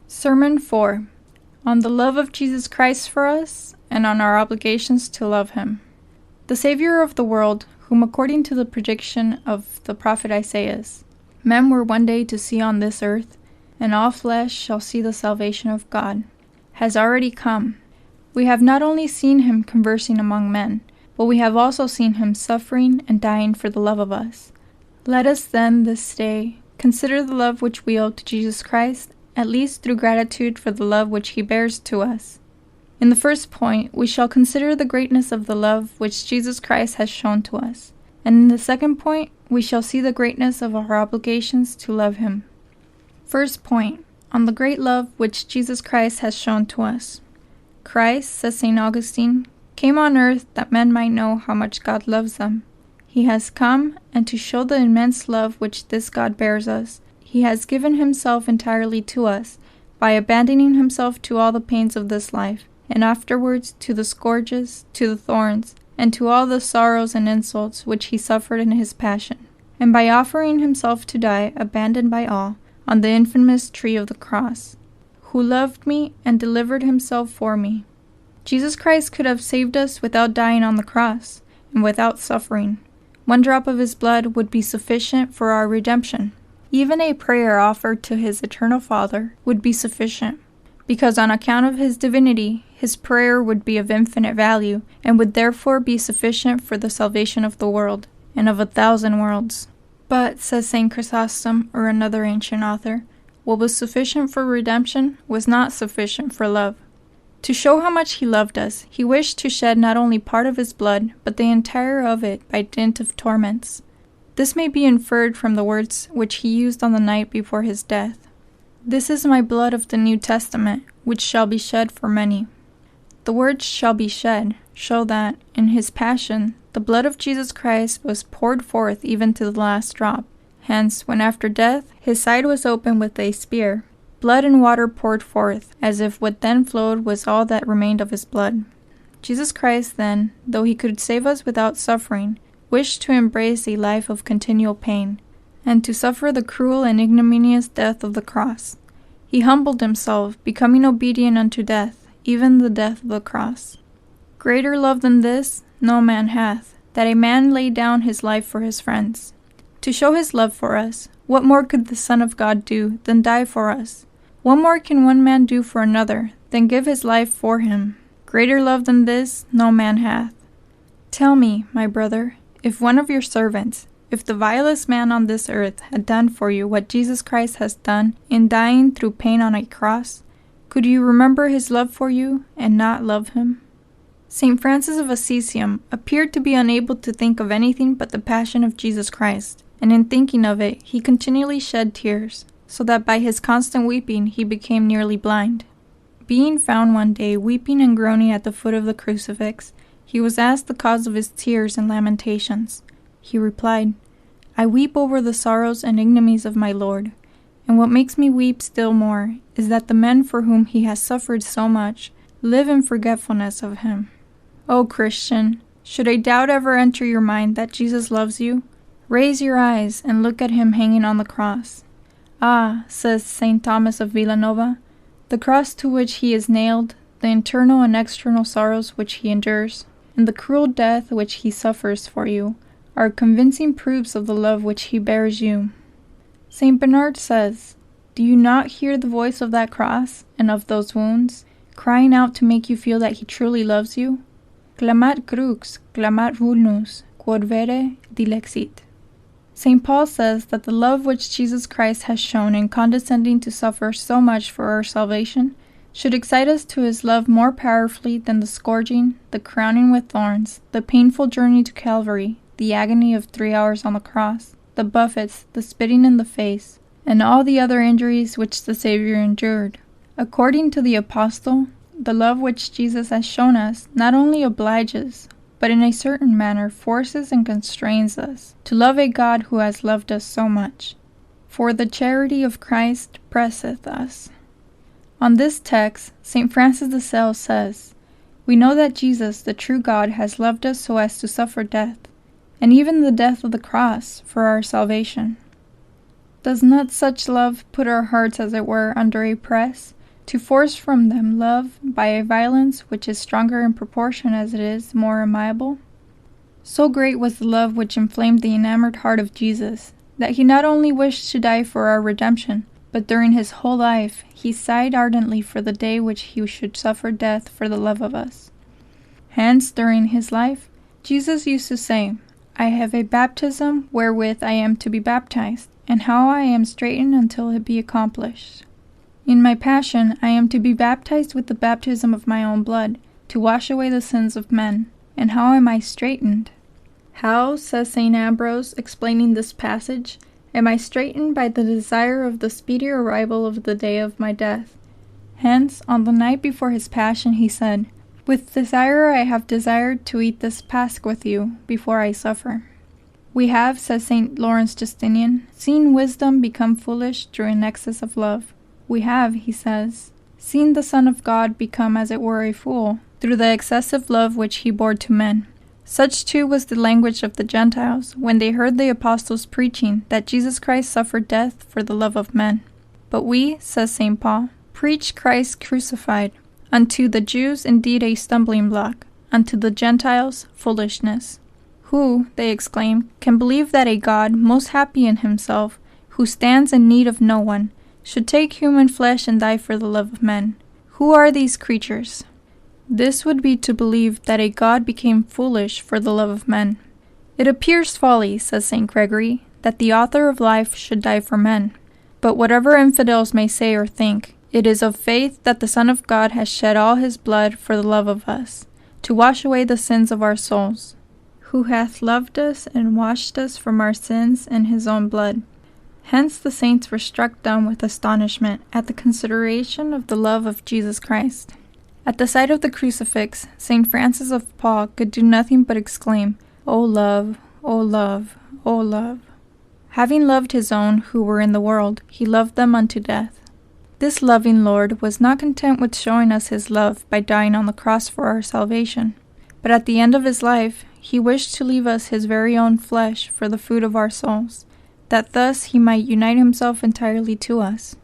Sermon 4. On the love of Jesus Christ for us, and on our obligations to love him. The Savior of the world, whom according to the prediction of the prophet Isaiah, men were one day to see on this earth, and all flesh shall see the salvation of God, has already come. We have not only seen him conversing among men, but we have also seen him suffering and dying for the love of us. Let us then this day consider the love which we owe to Jesus Christ, at least through gratitude for the love which he bears to us. In the first point, we shall consider the greatness of the love which Jesus Christ has shown to us, and in the second point, we shall see the greatness of our obligations to love him. First point, on the great love which Jesus Christ has shown to us. Christ, says St. Augustine, came on earth that men might know how much God loves them. He has come, and to show the immense love which this God bears us, he has given himself entirely to us, by abandoning himself to all the pains of this life, and afterwards to the scourges, to the thorns, and to all the sorrows and insults which he suffered in his passion, and by offering himself to die, abandoned by all, on the infamous tree of the cross, who loved me and delivered himself for me. Jesus Christ could have saved us without dying on the cross, and without suffering. One drop of his blood would be sufficient for our redemption. Even a prayer offered to his eternal Father would be sufficient, because on account of his divinity, his prayer would be of infinite value, and would therefore be sufficient for the salvation of the world, and of 1,000 worlds. But, says St. Chrysostom, or another ancient author, what was sufficient for redemption was not sufficient for love. To show how much he loved us, he wished to shed not only part of his blood, but the entire of it by dint of torments. This may be inferred from the words which he used on the night before his death. This is my blood of the New Testament, which shall be shed for many. The words shall be shed show that, in his passion, the blood of Jesus Christ was poured forth even to the last drop. Hence, when after death, his side was opened with a spear, blood and water poured forth, as if what then flowed was all that remained of his blood. Jesus Christ, then, though he could save us without suffering, wished to embrace a life of continual pain, and to suffer the cruel and ignominious death of the cross. He humbled himself, becoming obedient unto death, even the death of the cross. Greater love than this no man hath, that a man lay down his life for his friends. To show his love for us, what more could the Son of God do than die for us? What more can one man do for another than give his life for him? Greater love than this no man hath. Tell me, my brother, if one of your servants, if the vilest man on this earth had done for you what Jesus Christ has done in dying through pain on a cross, could you remember his love for you and not love him? St. Francis of Assisi appeared to be unable to think of anything but the passion of Jesus Christ, and in thinking of it he continually shed tears, so that by his constant weeping he became nearly blind. Being found one day weeping and groaning at the foot of the crucifix, he was asked the cause of his tears and lamentations. He replied, I weep over the sorrows and ignominies of my Lord, and what makes me weep still more is that the men for whom he has suffered so much live in forgetfulness of him. O Christian, should a doubt ever enter your mind that Jesus loves you, raise your eyes and look at him hanging on the cross. Ah, says St. Thomas of Villanova, the cross to which he is nailed, the internal and external sorrows which he endures, and the cruel death which he suffers for you, are convincing proofs of the love which he bears you. St. Bernard says, do you not hear the voice of that cross, and of those wounds, crying out to make you feel that he truly loves you? Clamat crux, clamat vulnus, quod vere dilexit. St. Paul says that the love which Jesus Christ has shown in condescending to suffer so much for our salvation should excite us to his love more powerfully than the scourging, the crowning with thorns, the painful journey to Calvary, the agony of 3 hours on the cross, the buffets, the spitting in the face, and all the other injuries which the Savior endured. According to the Apostle, the love which Jesus has shown us not only obliges, but in a certain manner forces and constrains us to love a God who has loved us so much. For the charity of Christ presseth us. On this text, St. Francis de Sales says, we know that Jesus, the true God, has loved us so as to suffer death, and even the death of the cross, for our salvation. Does not such love put our hearts, as it were, under a press, to force from them love by a violence which is stronger in proportion as it is more amiable? So great was the love which inflamed the enamored heart of Jesus, that he not only wished to die for our redemption, but during his whole life he sighed ardently for the day which he should suffer death for the love of us. Hence, during his life, Jesus used to say, I have a baptism wherewith I am to be baptized, and how I am straitened until it be accomplished. In my passion I am to be baptized with the baptism of my own blood, to wash away the sins of men. And how am I straitened? How, says St. Ambrose, explaining this passage, am I straitened by the desire of the speedy arrival of the day of my death? Hence, on the night before his passion, he said, With desire I have desired to eat this Pasch with you before I suffer. We have, says St. Lawrence Justinian, seen wisdom become foolish through an excess of love. We have, he says, seen the Son of God become as it were a fool, through the excessive love which he bore to men. Such too was the language of the Gentiles, when they heard the apostles preaching that Jesus Christ suffered death for the love of men. But we, says St. Paul, preach Christ crucified, unto the Jews indeed a stumbling block, unto the Gentiles foolishness. Who, they exclaim, can believe that a God, most happy in himself, who stands in need of no one, should take human flesh and die for the love of men? Who are these creatures? This would be to believe that a God became foolish for the love of men. It appears folly, says St. Gregory, that the author of life should die for men. But whatever infidels may say or think, it is of faith that the Son of God has shed all his blood for the love of us, to wash away the sins of our souls, who hath loved us and washed us from our sins in his own blood. Hence the saints were struck dumb with astonishment at the consideration of the love of Jesus Christ. At the sight of the crucifix, St. Francis of Paul could do nothing but exclaim, O love, O love, O love. Having loved his own who were in the world, he loved them unto death. This loving Lord was not content with showing us his love by dying on the cross for our salvation, but at the end of his life, he wished to leave us his very own flesh for the food of our souls, that thus he might unite himself entirely to us.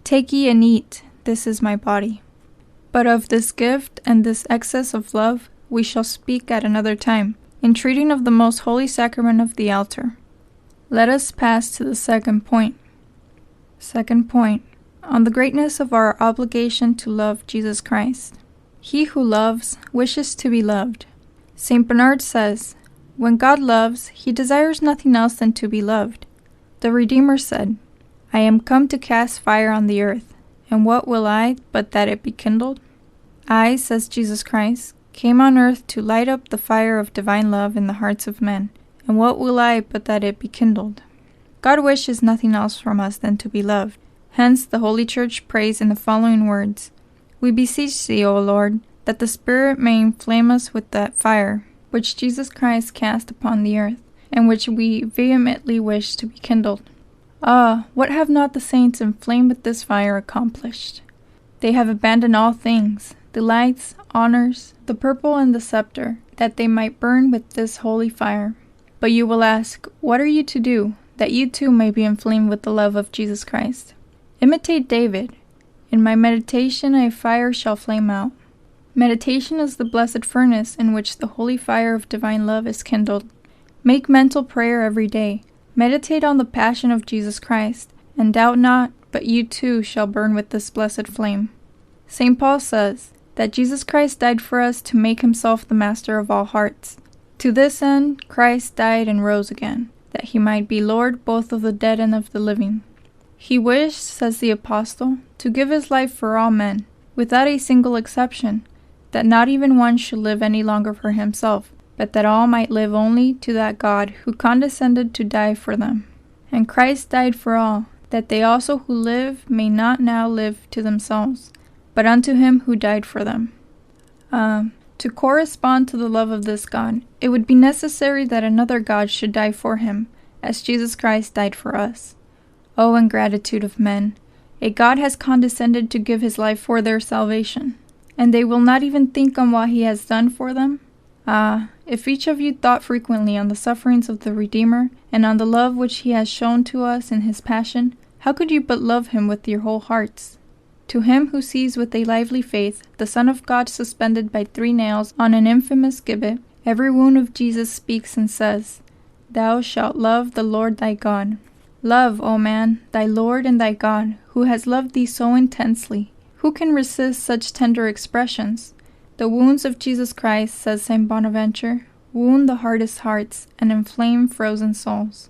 Take ye and eat, this is my body. But of this gift and this excess of love we shall speak at another time, in treating of the most holy sacrament of the altar. Let us pass to the second point. Second point, on the greatness of our obligation to love Jesus Christ. He who loves wishes to be loved. St. Bernard says, when God loves, he desires nothing else than to be loved. The Redeemer said, I am come to cast fire on the earth, and what will I but that it be kindled? I, says Jesus Christ, came on earth to light up the fire of divine love in the hearts of men, and what will I but that it be kindled? God wishes nothing else from us than to be loved. Hence the Holy Church prays in the following words, We beseech thee, O Lord, that the Spirit may inflame us with that fire, which Jesus Christ cast upon the earth, and which we vehemently wish to be kindled. Ah, what have not the saints inflamed with this fire accomplished? They have abandoned all things, delights, honors, the purple and the scepter, that they might burn with this holy fire. But you will ask, what are you to do, that you too may be inflamed with the love of Jesus Christ? Imitate David. In my meditation a fire shall flame out. Meditation is the blessed furnace in which the holy fire of divine love is kindled. Make mental prayer every day. Meditate on the passion of Jesus Christ, and doubt not, but you too shall burn with this blessed flame. St. Paul says that Jesus Christ died for us to make himself the master of all hearts. To this end, Christ died and rose again, that he might be Lord both of the dead and of the living. He wished, says the Apostle, to give his life for all men, without a single exception, that not even one should live any longer for himself, but that all might live only to that God who condescended to die for them. And Christ died for all, that they also who live may not now live to themselves, but unto him who died for them. To correspond to the love of this God, it would be necessary that another God should die for him, as Jesus Christ died for us. O ingratitude of men! A God has condescended to give his life for their salvation, and they will not even think on what he has done for them? Ah, if each of you thought frequently on the sufferings of the Redeemer, and on the love which he has shown to us in his passion, How could you but love him with your whole hearts? To him who sees with a lively faith the Son of God suspended by 3 nails on an infamous gibbet, every wound of Jesus speaks and says, "Thou shalt love the Lord thy God." Love, O man, thy Lord and thy God, who has loved thee so intensely. Who can resist such tender expressions? The wounds of Jesus Christ, says St. Bonaventure, wound the hardest hearts and inflame frozen souls.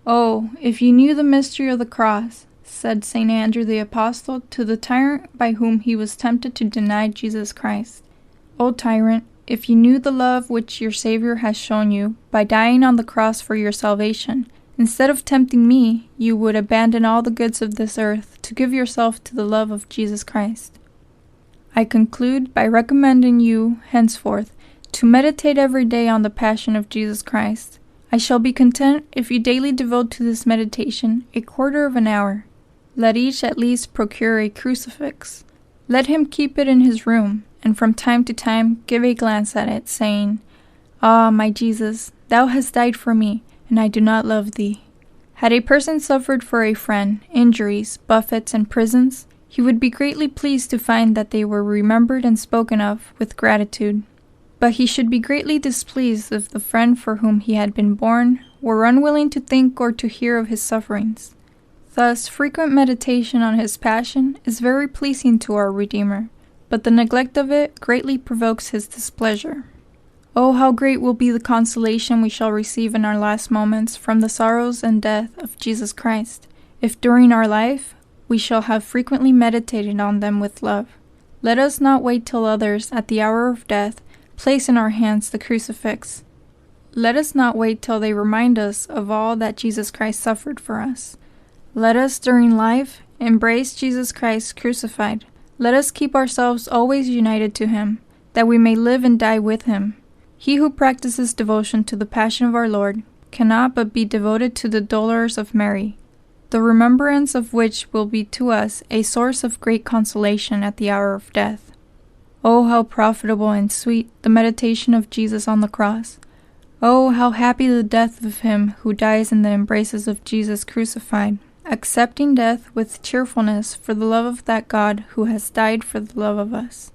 Oh, if you knew the mystery of the cross, said St. Andrew the Apostle to the tyrant by whom he was tempted to deny Jesus Christ. O tyrant, if you knew the love which your Savior has shown you by dying on the cross for your salvation, instead of tempting me, you would abandon all the goods of this earth to give yourself to the love of Jesus Christ. I conclude by recommending you, henceforth, to meditate every day on the passion of Jesus Christ. I shall be content if you daily devote to this meditation a quarter of an hour. Let each at least procure a crucifix. Let him keep it in his room, and from time to time give a glance at it, saying, "Ah, my Jesus, thou hast died for me, and I do not love thee." Had a person suffered for a friend injuries, buffets, and prisons, he would be greatly pleased to find that they were remembered and spoken of with gratitude. But he should be greatly displeased if the friend for whom he had been born were unwilling to think or to hear of his sufferings. Thus, frequent meditation on his passion is very pleasing to our Redeemer, but the neglect of it greatly provokes his displeasure. Oh, how great will be the consolation we shall receive in our last moments from the sorrows and death of Jesus Christ, if during our life we shall have frequently meditated on them with love. Let us not wait till others, at the hour of death, place in our hands the crucifix. Let us not wait till they remind us of all that Jesus Christ suffered for us. Let us, during life, embrace Jesus Christ crucified. Let us keep ourselves always united to him, that we may live and die with him. He who practices devotion to the Passion of our Lord cannot but be devoted to the Dolors of Mary, the remembrance of which will be to us a source of great consolation at the hour of death. Oh, how profitable and sweet the meditation of Jesus on the cross! Oh, how happy the death of him who dies in the embraces of Jesus crucified, accepting death with cheerfulness for the love of that God who has died for the love of us.